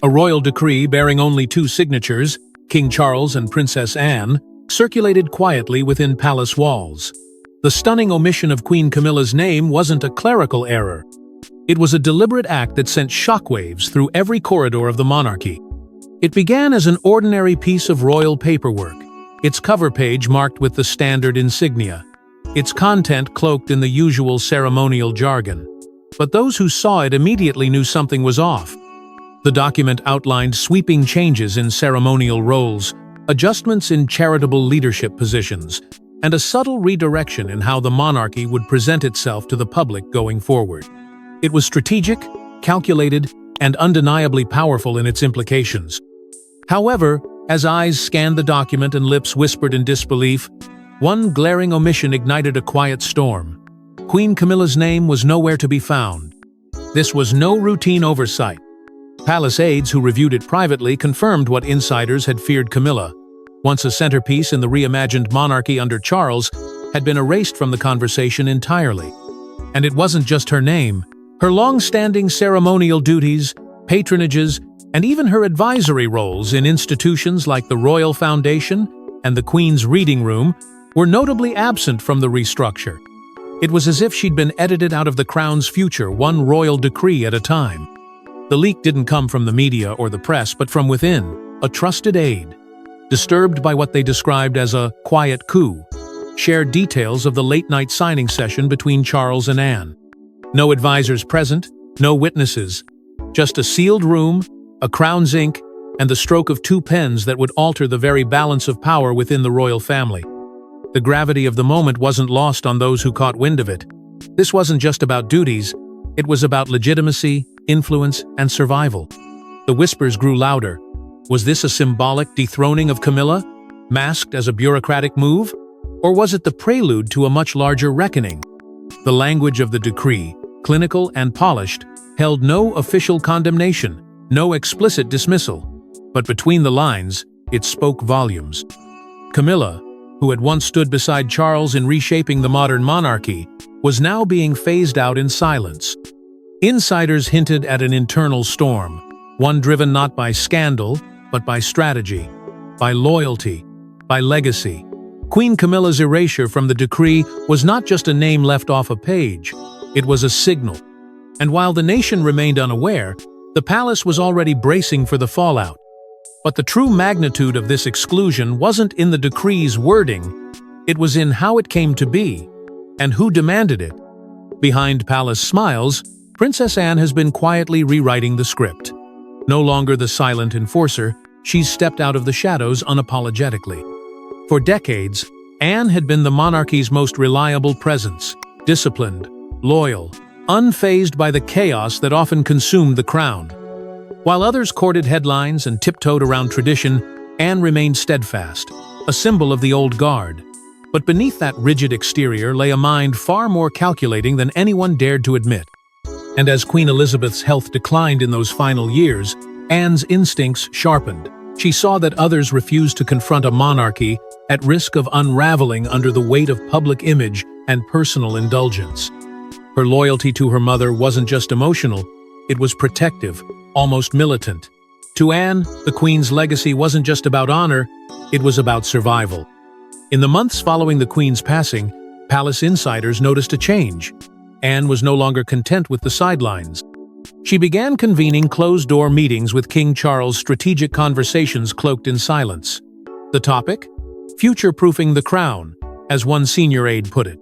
A royal decree bearing only two signatures, King Charles and Princess Anne, circulated quietly within palace walls. The stunning omission of Queen Camilla's name wasn't a clerical error. It was a deliberate act that sent shockwaves through every corridor of the monarchy. It began as an ordinary piece of royal paperwork, its cover page marked with the standard insignia, its content cloaked in the usual ceremonial jargon. But those who saw it immediately knew something was off. The document outlined sweeping changes in ceremonial roles, adjustments in charitable leadership positions, and a subtle redirection in how the monarchy would present itself to the public going forward. It was strategic, calculated, and undeniably powerful in its implications. However, as eyes scanned the document and lips whispered in disbelief, one glaring omission ignited a quiet storm. Queen Camilla's name was nowhere to be found. This was no routine oversight. Palace aides who reviewed it privately confirmed what insiders had feared. Camilla, once a centerpiece in the reimagined monarchy under Charles, had been erased from the conversation entirely. And it wasn't just her name. Her long-standing ceremonial duties, patronages, and even her advisory roles in institutions like the Royal Foundation and the Queen's Reading Room were notably absent from the restructure. It was as if she'd been edited out of the crown's future, one royal decree at a time. The leak didn't come from the media or the press, but from within, a trusted aide, disturbed by what they described as a quiet coup, shared details of the late-night signing session between Charles and Anne. No advisors present, no witnesses, just a sealed room, a crown's ink, and the stroke of two pens that would alter the very balance of power within the royal family. The gravity of the moment wasn't lost on those who caught wind of it. This wasn't just about duties, it was about legitimacy, influence, and survival. The whispers grew louder. Was this a symbolic dethroning of Camilla, masked as a bureaucratic move? Or was it the prelude to a much larger reckoning? The language of the decree, clinical and polished, held no official condemnation, no explicit dismissal. But between the lines, it spoke volumes. Camilla, who had once stood beside Charles in reshaping the modern monarchy, was now being phased out in silence. Insiders hinted at an internal storm, one driven not by scandal, but by strategy, by loyalty, by legacy. Queen Camilla's erasure from the decree was not just a name left off a page, it was a signal. And while the nation remained unaware, the palace was already bracing for the fallout. But the true magnitude of this exclusion wasn't in the decree's wording, it was in how it came to be, and who demanded it. Behind palace smiles, Princess Anne has been quietly rewriting the script. No longer the silent enforcer, she's stepped out of the shadows unapologetically. For decades, Anne had been the monarchy's most reliable presence, disciplined, loyal, unfazed by the chaos that often consumed the crown. While others courted headlines and tiptoed around tradition, Anne remained steadfast, a symbol of the old guard. But beneath that rigid exterior lay a mind far more calculating than anyone dared to admit. And as Queen Elizabeth's health declined in those final years, Anne's instincts sharpened. She saw that others refused to confront a monarchy at risk of unraveling under the weight of public image and personal indulgence. Her loyalty to her mother wasn't just emotional, it was protective, almost militant. To Anne, the Queen's legacy wasn't just about honor, it was about survival. In the months following the Queen's passing, palace insiders noticed a change. Anne was no longer content with the sidelines. She began convening closed-door meetings with King Charles, strategic conversations cloaked in silence. The topic? Future-proofing the crown, as one senior aide put it.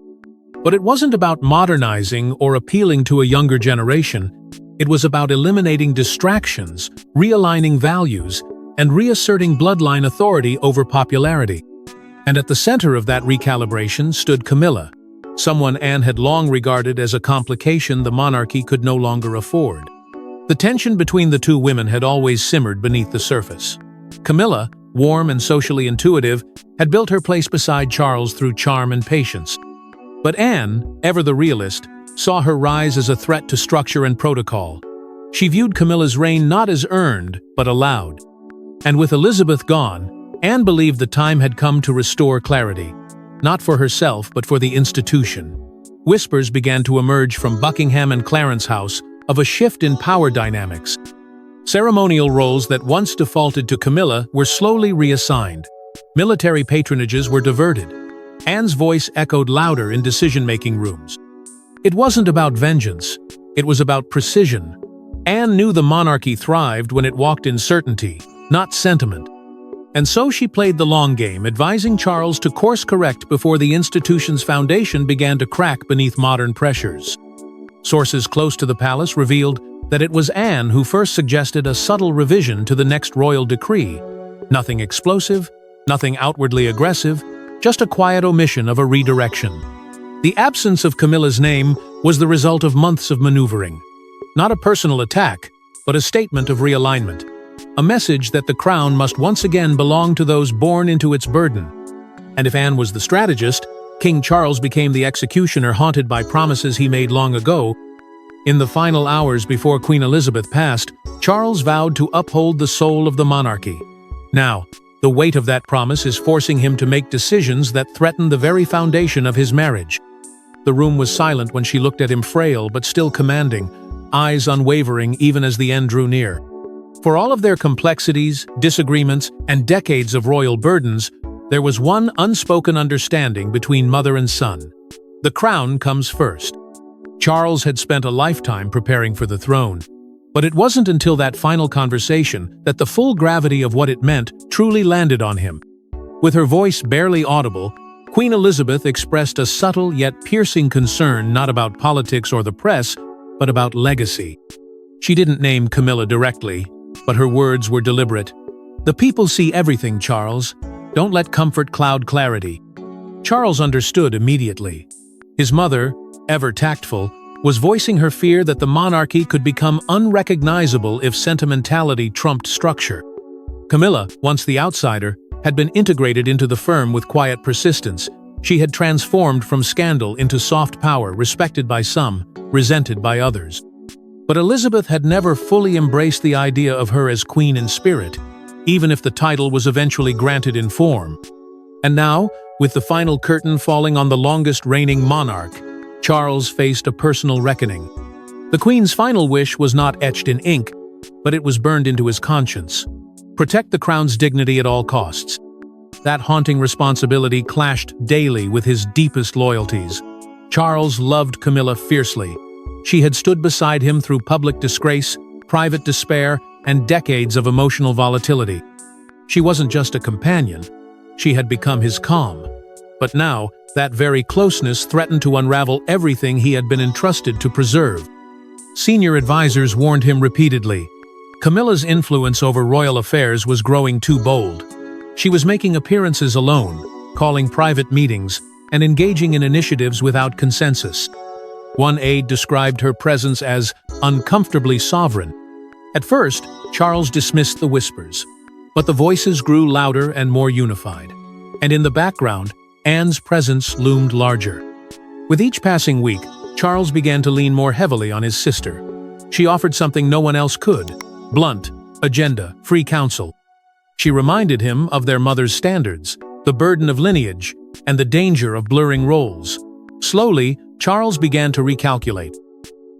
But it wasn't about modernizing or appealing to a younger generation. It was about eliminating distractions, realigning values, and reasserting bloodline authority over popularity. And at the center of that recalibration stood Camilla, someone Anne had long regarded as a complication the monarchy could no longer afford. The tension between the two women had always simmered beneath the surface. Camilla, warm and socially intuitive, had built her place beside Charles through charm and patience. But Anne, ever the realist, saw her rise as a threat to structure and protocol. She viewed Camilla's reign not as earned, but allowed. And with Elizabeth gone, Anne believed the time had come to restore clarity, not for herself but for the institution. Whispers began to emerge from Buckingham and Clarence House of a shift in power dynamics. Ceremonial roles that once defaulted to Camilla were slowly reassigned. Military patronages were diverted. Anne's voice echoed louder in decision-making rooms. It wasn't about vengeance. It was about precision. Anne knew the monarchy thrived when it walked in certainty, not sentiment. And so she played the long game, advising Charles to course-correct before the institution's foundation began to crack beneath modern pressures. Sources close to the palace revealed that it was Anne who first suggested a subtle revision to the next royal decree. Nothing explosive, nothing outwardly aggressive, just a quiet omission of a redirection. The absence of Camilla's name was the result of months of maneuvering. Not a personal attack, but a statement of realignment. A message that the crown must once again belong to those born into its burden. And if Anne was the strategist, King Charles became the executioner, haunted by promises he made long ago. In the final hours before Queen Elizabeth passed, Charles vowed to uphold the soul of the monarchy. Now, the weight of that promise is forcing him to make decisions that threaten the very foundation of his marriage. The room was silent when she looked at him, frail but still commanding, eyes unwavering even as the end drew near. For all of their complexities, disagreements, and decades of royal burdens, there was one unspoken understanding between mother and son. The crown comes first. Charles had spent a lifetime preparing for the throne, but it wasn't until that final conversation that the full gravity of what it meant truly landed on him. With her voice barely audible, Queen Elizabeth expressed a subtle yet piercing concern not about politics or the press, but about legacy. She didn't name Camilla directly, but her words were deliberate. "The people see everything, Charles. Don't let comfort cloud clarity." Charles understood immediately. His mother, ever tactful, was voicing her fear that the monarchy could become unrecognizable if sentimentality trumped structure. Camilla, once the outsider, had been integrated into the firm with quiet persistence. She had transformed from scandal into soft power, respected by some, resented by others. But Elizabeth had never fully embraced the idea of her as queen in spirit, even if the title was eventually granted in form. And now, with the final curtain falling on the longest reigning monarch, Charles faced a personal reckoning. The Queen's final wish was not etched in ink, but it was burned into his conscience. Protect the crown's dignity at all costs. That haunting responsibility clashed daily with his deepest loyalties. Charles loved Camilla fiercely. She had stood beside him through public disgrace, private despair, and decades of emotional volatility. She wasn't just a companion. She had become his calm. But now, that very closeness threatened to unravel everything he had been entrusted to preserve. Senior advisors warned him repeatedly. Camilla's influence over royal affairs was growing too bold. She was making appearances alone, calling private meetings, and engaging in initiatives without consensus. One aide described her presence as uncomfortably sovereign. At first, Charles dismissed the whispers, but the voices grew louder and more unified. And in the background, Anne's presence loomed larger. With each passing week, Charles began to lean more heavily on his sister. She offered something no one else could: blunt, agenda, free counsel. She reminded him of their mother's standards, the burden of lineage, and the danger of blurring roles. Slowly, Charles began to recalculate.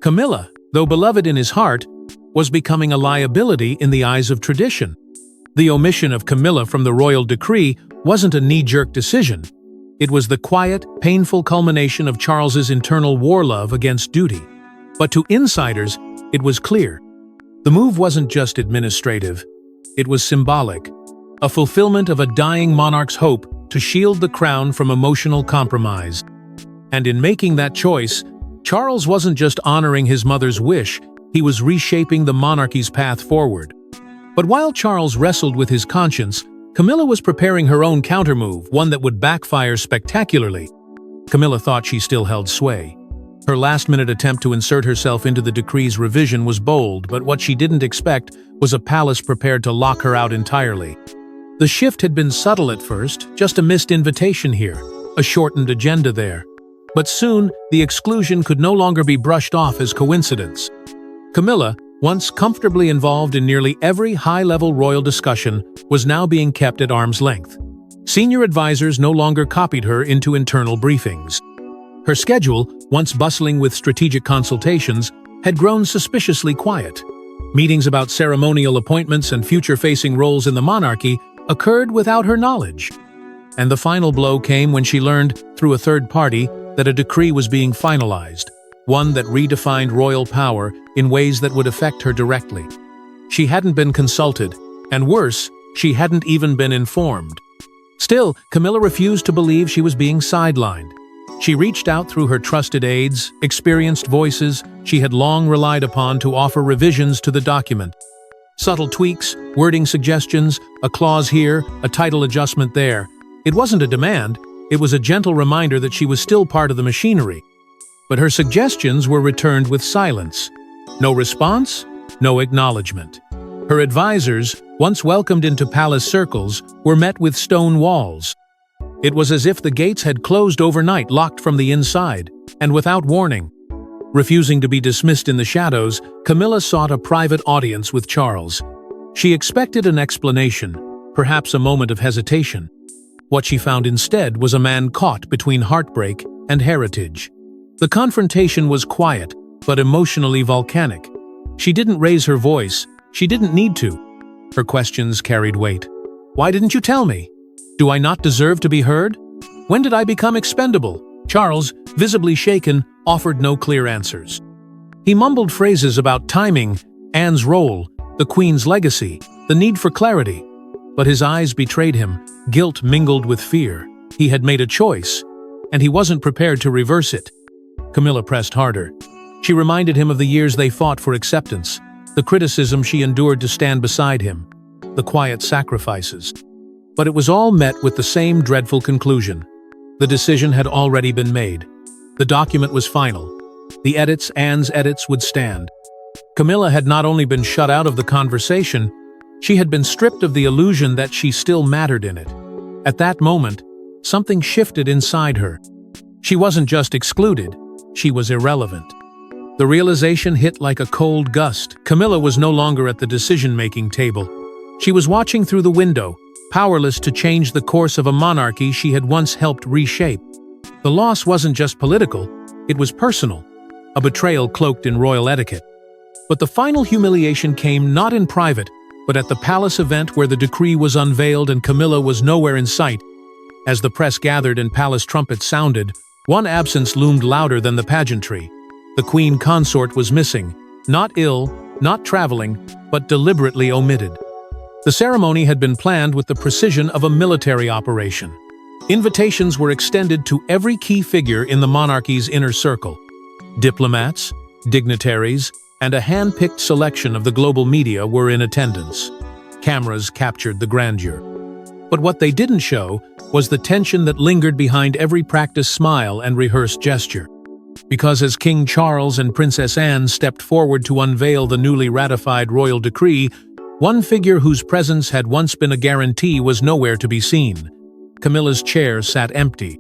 Camilla, though beloved in his heart, was becoming a liability in the eyes of tradition. The omission of Camilla from the royal decree wasn't a knee-jerk decision. It was the quiet, painful culmination of Charles's internal war love against duty. But to insiders, it was clear. The move wasn't just administrative. It was symbolic, a fulfillment of a dying monarch's hope to shield the crown from emotional compromise. And in making that choice, Charles wasn't just honoring his mother's wish, he was reshaping the monarchy's path forward. But while Charles wrestled with his conscience, Camilla was preparing her own countermove, one that would backfire spectacularly. Camilla thought she still held sway. Her last-minute attempt to insert herself into the decree's revision was bold, but what she didn't expect was a palace prepared to lock her out entirely. The shift had been subtle at first, just a missed invitation here, a shortened agenda there. But soon, the exclusion could no longer be brushed off as coincidence. Camilla, once comfortably involved in nearly every high-level royal discussion, was now being kept at arm's length. Senior advisors no longer copied her into internal briefings. Her schedule, once bustling with strategic consultations, had grown suspiciously quiet. Meetings about ceremonial appointments and future-facing roles in the monarchy occurred without her knowledge. And the final blow came when she learned, through a third party, that a decree was being finalized, one that redefined royal power in ways that would affect her directly. She hadn't been consulted, and worse, she hadn't even been informed. Still, Camilla refused to believe she was being sidelined. She reached out through her trusted aides, experienced voices she had long relied upon to offer revisions to the document. Subtle tweaks, wording suggestions, a clause here, a title adjustment there. It wasn't a demand, it was a gentle reminder that she was still part of the machinery. But her suggestions were returned with silence. No response, no acknowledgement. Her advisors, once welcomed into palace circles, were met with stone walls. It was as if the gates had closed overnight, locked from the inside, and without warning. Refusing to be dismissed in the shadows, Camilla sought a private audience with Charles. She expected an explanation, perhaps a moment of hesitation. What she found instead was a man caught between heartbreak and heritage. The confrontation was quiet, but emotionally volcanic. She didn't raise her voice. She didn't need to. Her questions carried weight. Why didn't you tell me? Do I not deserve to be heard? When did I become expendable? Charles, visibly shaken, offered no clear answers. He mumbled phrases about timing, Anne's role, the Queen's legacy, the need for clarity. But his eyes betrayed him, guilt mingled with fear. He had made a choice, and he wasn't prepared to reverse it. Camilla pressed harder. She reminded him of the years they fought for acceptance, the criticism she endured to stand beside him, the quiet sacrifices. But it was all met with the same dreadful conclusion. The decision had already been made. The document was final. The edits, Anne's edits, would stand. Camilla had not only been shut out of the conversation, she had been stripped of the illusion that she still mattered in it. At that moment, something shifted inside her. She wasn't just excluded, she was irrelevant. The realization hit like a cold gust. Camilla was no longer at the decision-making table. She was watching through the window, powerless to change the course of a monarchy she had once helped reshape. The loss wasn't just political, it was personal, a betrayal cloaked in royal etiquette. But the final humiliation came not in private, but at the palace event where the decree was unveiled and Camilla was nowhere in sight. As the press gathered and palace trumpets sounded, one absence loomed louder than the pageantry. The queen consort was missing, not ill, not traveling, but deliberately omitted. The ceremony had been planned with the precision of a military operation. Invitations were extended to every key figure in the monarchy's inner circle. Diplomats, dignitaries, and a hand-picked selection of the global media were in attendance. Cameras captured the grandeur. But what they didn't show was the tension that lingered behind every practiced smile and rehearsed gesture. Because as King Charles and Princess Anne stepped forward to unveil the newly ratified royal decree, one figure whose presence had once been a guarantee was nowhere to be seen. Camilla's chair sat empty.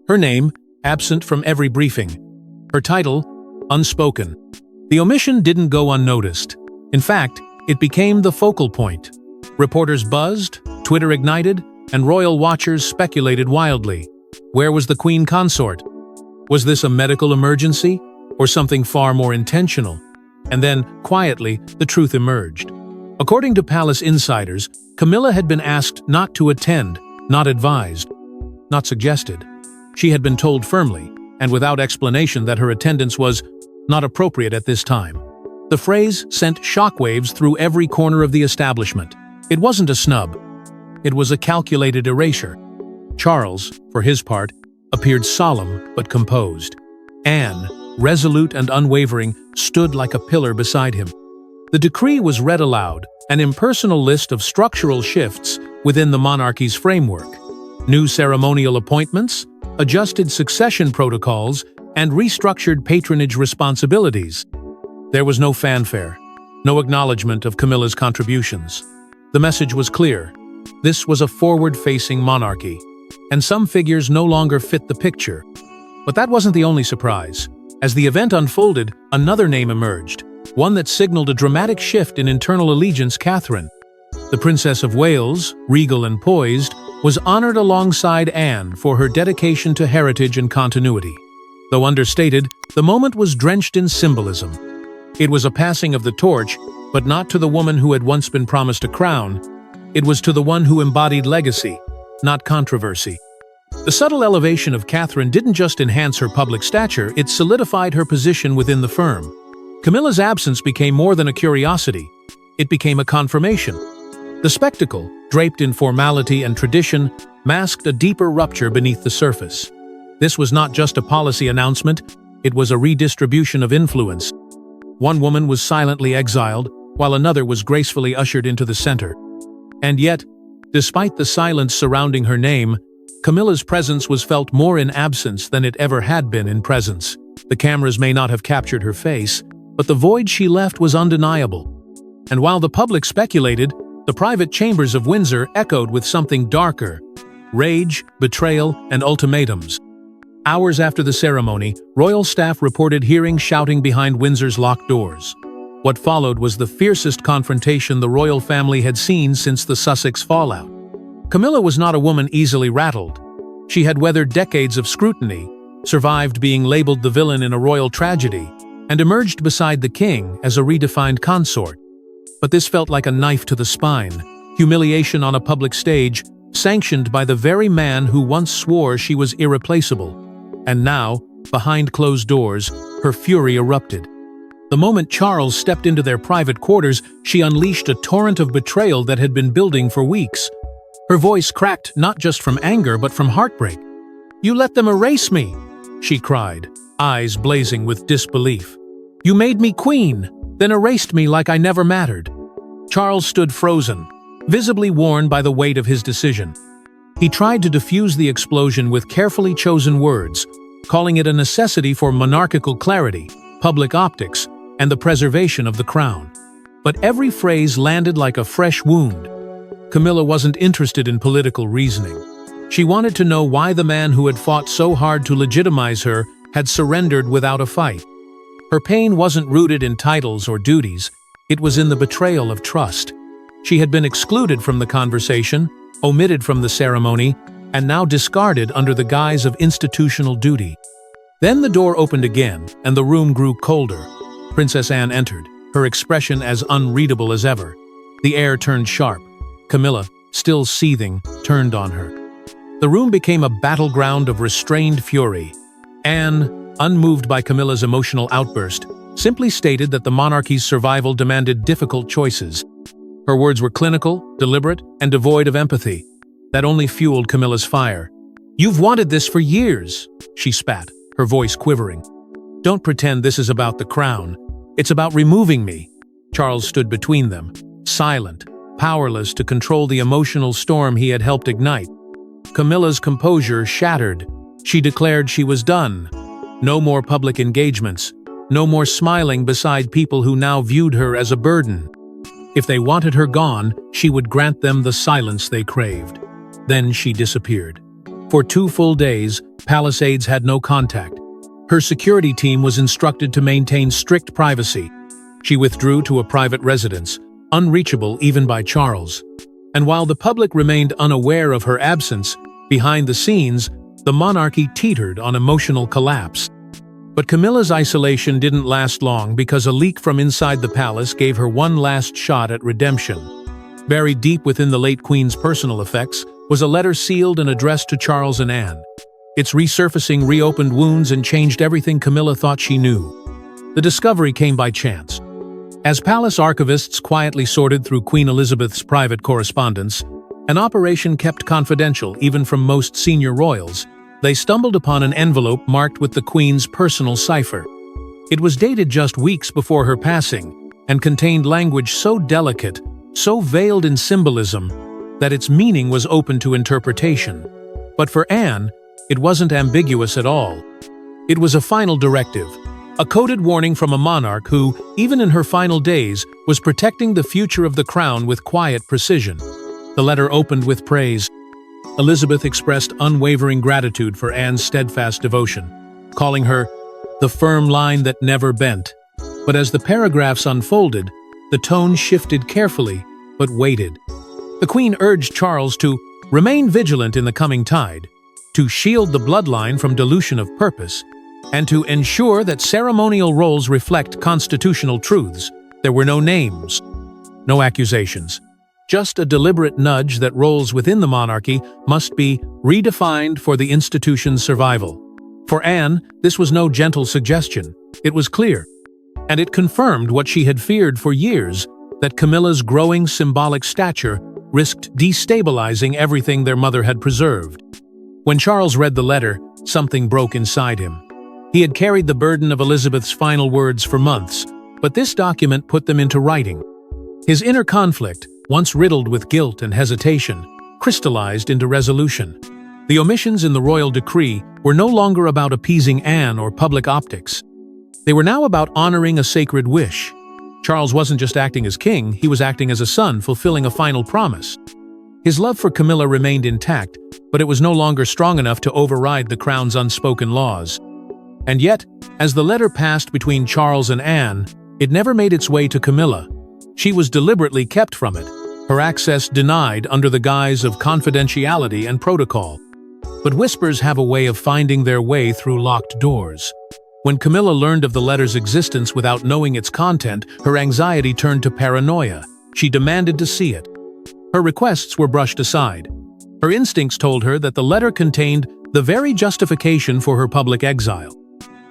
Her name, absent from every briefing. Her title, unspoken. The omission didn't go unnoticed. In fact, it became the focal point. Reporters buzzed, Twitter ignited, and royal watchers speculated wildly. Where was the queen consort? Was this a medical emergency, or something far more intentional? And then, quietly, the truth emerged. According to palace insiders, Camilla had been asked not to attend, not advised, not suggested. She had been told firmly, and without explanation, that her attendance was not appropriate at this time. The phrase sent shockwaves through every corner of the establishment. It wasn't a snub. It was a calculated erasure. Charles, for his part, appeared solemn but composed. Anne, resolute and unwavering, stood like a pillar beside him. The decree was read aloud, an impersonal list of structural shifts within the monarchy's framework. New ceremonial appointments, adjusted succession protocols, and restructured patronage responsibilities. There was no fanfare, no acknowledgement of Camilla's contributions. The message was clear. This was a forward-facing monarchy, and some figures no longer fit the picture. But that wasn't the only surprise. As the event unfolded, another name emerged, one that signaled a dramatic shift in internal allegiance. Catherine, the Princess of Wales, regal and poised, was honored alongside Anne for her dedication to heritage and continuity. Though understated, the moment was drenched in symbolism. It was a passing of the torch, But not to the woman who had once been promised a crown. It was to the one who embodied legacy, not controversy. The subtle elevation of Catherine didn't just enhance her public stature, it solidified her position within the firm. Camilla's absence became more than a curiosity. It became a confirmation. The spectacle, draped in formality and tradition, masked a deeper rupture beneath the surface. This was not just a policy announcement, it was a redistribution of influence. One woman was silently exiled, while another was gracefully ushered into the center. And yet, despite the silence surrounding her name, Camilla's presence was felt more in absence than it ever had been in presence. The cameras may not have captured her face, but the void she left was undeniable. And while the public speculated, the private chambers of Windsor echoed with something darker: rage, betrayal, and ultimatums. Hours after the ceremony, royal staff reported hearing shouting behind Windsor's locked doors. What followed was the fiercest confrontation the royal family had seen since the Sussex fallout. Camilla was not a woman easily rattled. She had weathered decades of scrutiny, survived being labeled the villain in a royal tragedy, and emerged beside the king as a redefined consort. But this felt like a knife to the spine, humiliation on a public stage, sanctioned by the very man who once swore she was irreplaceable. And now, behind closed doors, her fury erupted. The moment Charles stepped into their private quarters, she unleashed a torrent of betrayal that had been building for weeks. Her voice cracked not just from anger but from heartbreak. "You let them erase me!" she cried, eyes blazing with disbelief. "You made me queen, then erased me like I never mattered." Charles stood frozen, visibly worn by the weight of his decision. He tried to diffuse the explosion with carefully chosen words, calling it a necessity for monarchical clarity, public optics, and the preservation of the crown. But every phrase landed like a fresh wound. Camilla wasn't interested in political reasoning. She wanted to know why the man who had fought so hard to legitimize her had surrendered without a fight. Her pain wasn't rooted in titles or duties, it was in the betrayal of trust. She had been excluded from the conversation, omitted from the ceremony, and now discarded under the guise of institutional duty. Then the door opened again, and the room grew colder. Princess Anne entered, her expression as unreadable as ever. The air turned sharp. Camilla, still seething, turned on her. The room became a battleground of restrained fury. Anne, unmoved by Camilla's emotional outburst, simply stated that the monarchy's survival demanded difficult choices. Her words were clinical, deliberate, and devoid of empathy. That only fueled Camilla's fire. "You've wanted this for years," she spat, her voice quivering. "Don't pretend this is about the crown. It's about removing me." Charles stood between them, silent, powerless to control the emotional storm he had helped ignite. Camilla's composure shattered. She declared she was done. No more public engagements, no more smiling beside people who now viewed her as a burden. If they wanted her gone, she would grant them the silence they craved. Then she disappeared. For 2 full days, palace aides had no contact. Her security team was instructed to maintain strict privacy. She withdrew to a private residence, unreachable even by Charles. And while the public remained unaware of her absence, behind the scenes, the monarchy teetered on emotional collapse. But Camilla's isolation didn't last long because a leak from inside the palace gave her one last shot at redemption. Buried deep within the late Queen's personal effects was a letter sealed and addressed to Charles and Anne. Its resurfacing reopened wounds and changed everything Camilla thought she knew. The discovery came by chance. As palace archivists quietly sorted through Queen Elizabeth's private correspondence, an operation kept confidential even from most senior royals, they stumbled upon an envelope marked with the Queen's personal cipher. It was dated just weeks before her passing and contained language so delicate, so veiled in symbolism, that its meaning was open to interpretation. But for Anne, it wasn't ambiguous at all. It was a final directive, a coded warning from a monarch who, even in her final days, was protecting the future of the crown with quiet precision. The letter opened with praise. Elizabeth expressed unwavering gratitude for Anne's steadfast devotion, calling her the firm line that never bent. But as the paragraphs unfolded, the tone shifted carefully, but waited. The Queen urged Charles to remain vigilant in the coming tide, to shield the bloodline from dilution of purpose, and to ensure that ceremonial roles reflect constitutional truths, There were no names, no accusations. Just a deliberate nudge that roles within the monarchy must be redefined for the institution's survival. For Anne, this was no gentle suggestion. It was clear. And it confirmed what she had feared for years, that Camilla's growing symbolic stature risked destabilizing everything their mother had preserved. When Charles read the letter, something broke inside him. He had carried the burden of Elizabeth's final words for months, but this document put them into writing. His inner conflict, once riddled with guilt and hesitation, crystallized into resolution. The omissions in the royal decree were no longer about appeasing Anne or public optics. They were now about honoring a sacred wish. Charles wasn't just acting as king, he was acting as a son, fulfilling a final promise. His love for Camilla remained intact, but it was no longer strong enough to override the crown's unspoken laws. And yet, as the letter passed between Charles and Anne, it never made its way to Camilla. She was deliberately kept from it, her access denied under the guise of confidentiality and protocol. But whispers have a way of finding their way through locked doors. When Camilla learned of the letter's existence without knowing its content, her anxiety turned to paranoia. She demanded to see it. Her requests were brushed aside. Her instincts told her that the letter contained the very justification for her public exile.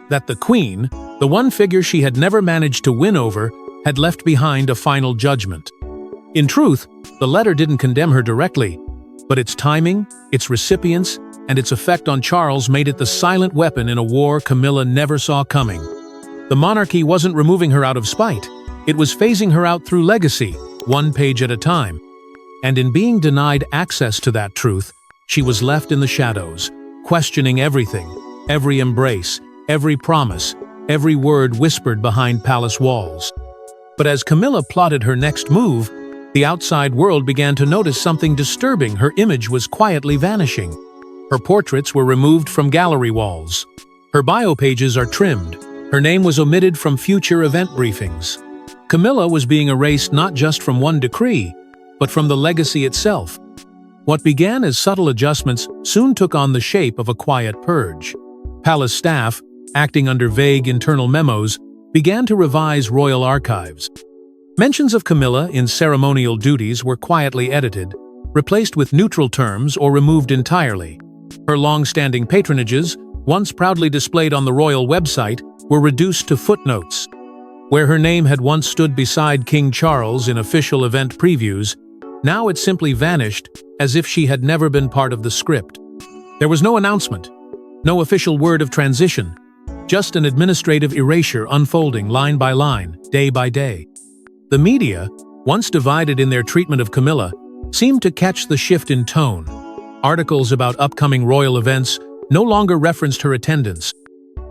That the Queen, the one figure she had never managed to win over, had left behind a final judgment. In truth, the letter didn't condemn her directly, but its timing, its recipients, and its effect on Charles made it the silent weapon in a war Camilla never saw coming. The monarchy wasn't removing her out of spite, it was phasing her out through legacy, one page at a time. And in being denied access to that truth, she was left in the shadows, questioning everything, every embrace, every promise, every word whispered behind palace walls. But as Camilla plotted her next move, the outside world began to notice something disturbing. Her image was quietly vanishing. Her portraits were removed from gallery walls. Her bio pages are trimmed. Her name was omitted from future event briefings. Camilla was being erased not just from one decree, but from the legacy itself. What began as subtle adjustments soon took on the shape of a quiet purge. Palace staff, acting under vague internal memos, began to revise royal archives. Mentions of Camilla in ceremonial duties were quietly edited, replaced with neutral terms or removed entirely. Her long-standing patronages, once proudly displayed on the royal website, were reduced to footnotes. Where her name had once stood beside King Charles in official event previews, now it simply vanished as if she had never been part of the script. There was no announcement, no official word of transition, just an administrative erasure unfolding line by line, day by day. The media, once divided in their treatment of Camilla, seemed to catch the shift in tone. Articles about upcoming royal events no longer referenced her attendance.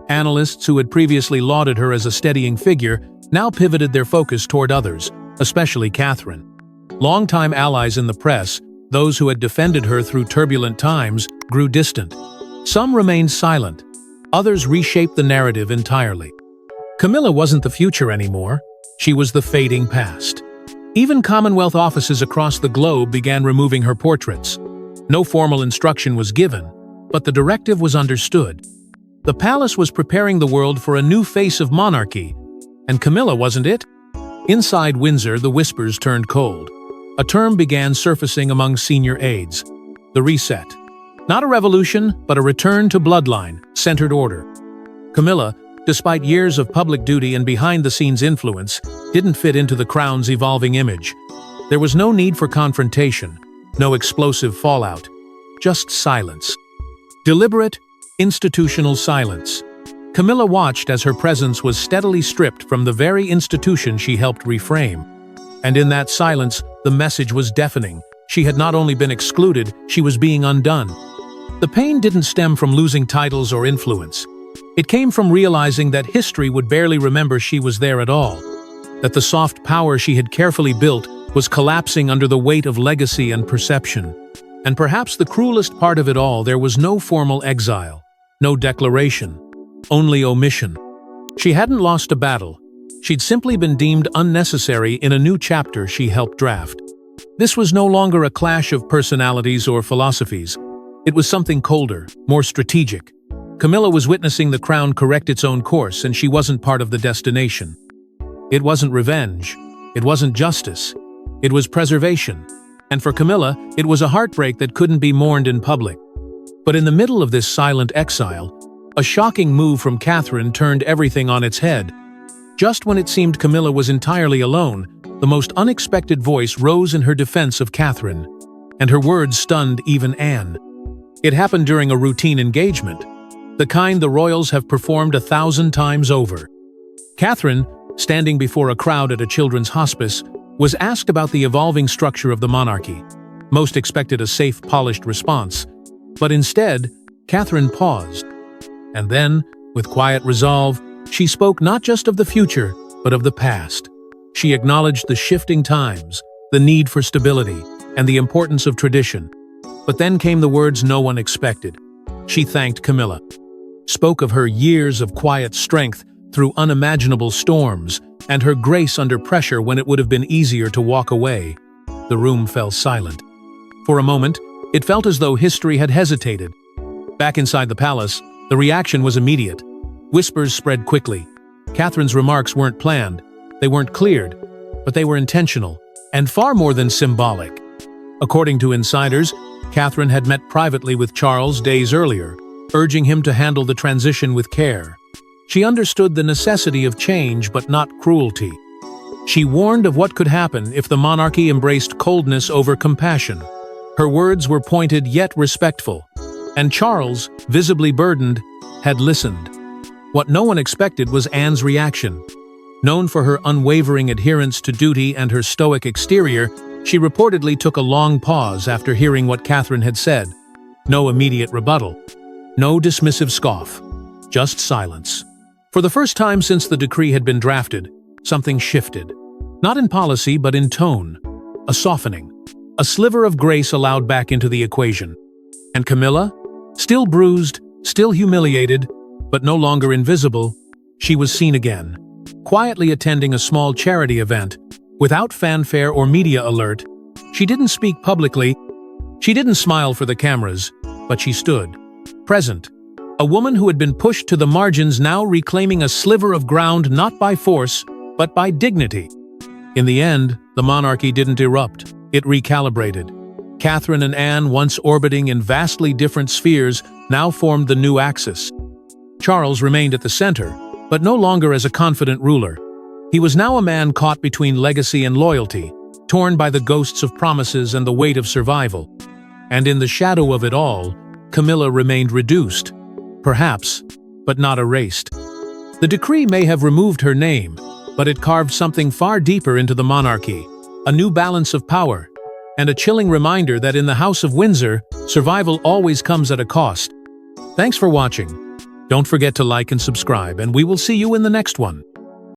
Analysts who had previously lauded her as a steadying figure now pivoted their focus toward others, especially Catherine. Longtime allies in the press, those who had defended her through turbulent times, grew distant. Some remained silent. Others reshaped the narrative entirely. Camilla wasn't the future anymore. She was the fading past. Even Commonwealth offices across the globe began removing her portraits. No formal instruction was given, but the directive was understood. The palace was preparing the world for a new face of monarchy, and Camilla wasn't it? Inside Windsor, the whispers turned cold. A term began surfacing among senior aides: the reset. Not a revolution, but a return to bloodline-centered order. Camilla, despite years of public duty and behind-the-scenes influence, didn't fit into the crown's evolving image. There was no need for confrontation, no explosive fallout, just silence. Deliberate, institutional silence. Camilla watched as her presence was steadily stripped from the very institution she helped reframe. And in that silence, the message was deafening. She had not only been excluded, she was being undone. The pain didn't stem from losing titles or influence. It came from realizing that history would barely remember she was there at all, that the soft power she had carefully built was collapsing under the weight of legacy and perception. And perhaps the cruelest part of it all, there was no formal exile, no declaration, only omission. She hadn't lost a battle. She'd simply been deemed unnecessary in a new chapter she helped draft. This was no longer a clash of personalities or philosophies. It was something colder, more strategic. Camilla was witnessing the crown correct its own course, and she wasn't part of the destination. It wasn't revenge. It wasn't justice. It was preservation. And for Camilla, it was a heartbreak that couldn't be mourned in public. But in the middle of this silent exile, a shocking move from Catherine turned everything on its head. Just when it seemed Camilla was entirely alone, the most unexpected voice rose in her defense of Catherine, and her words stunned even Anne. It happened during a routine engagement, the kind the royals have performed 1,000 times over. Catherine, standing before a crowd at a children's hospice, was asked about the evolving structure of the monarchy. Most expected a safe, polished response, but instead, Catherine paused. And then, with quiet resolve, she spoke not just of the future, but of the past. She acknowledged the shifting times, the need for stability, and the importance of tradition. But then came the words no one expected. She thanked Camilla, spoke of her years of quiet strength through unimaginable storms, and her grace under pressure when it would have been easier to walk away. The room fell silent. For a moment, it felt as though history had hesitated. Back inside the palace, the reaction was immediate. Whispers spread quickly. Catherine's remarks weren't planned, they weren't cleared, but they were intentional, and far more than symbolic. According to insiders, Catherine had met privately with Charles days earlier, urging him to handle the transition with care. She understood the necessity of change but not cruelty. She warned of what could happen if the monarchy embraced coldness over compassion. Her words were pointed yet respectful, and Charles, visibly burdened, had listened. What no one expected was Anne's reaction. Known for her unwavering adherence to duty and her stoic exterior, she reportedly took a long pause after hearing what Catherine had said. No immediate rebuttal. No dismissive scoff. Just silence. For the first time since the decree had been drafted, something shifted. Not in policy, but in tone. A softening. A sliver of grace allowed back into the equation. And Camilla? Still bruised, still humiliated, but no longer invisible, she was seen again, quietly attending a small charity event. Without fanfare or media alert, she didn't speak publicly, she didn't smile for the cameras, but she stood, present. A woman who had been pushed to the margins, now reclaiming a sliver of ground not by force, but by dignity. In the end, the monarchy didn't erupt, it recalibrated. Catherine and Anne, once orbiting in vastly different spheres, now formed the new axis. Charles remained at the center, but no longer as a confident ruler. He was now a man caught between legacy and loyalty, torn by the ghosts of promises and the weight of survival. And in the shadow of it all, Camilla remained reduced, perhaps, but not erased. The decree may have removed her name, but it carved something far deeper into the monarchy, a new balance of power, and a chilling reminder that in the House of Windsor, survival always comes at a cost. Thanks for watching. Don't forget to like and subscribe, and we will see you in the next one.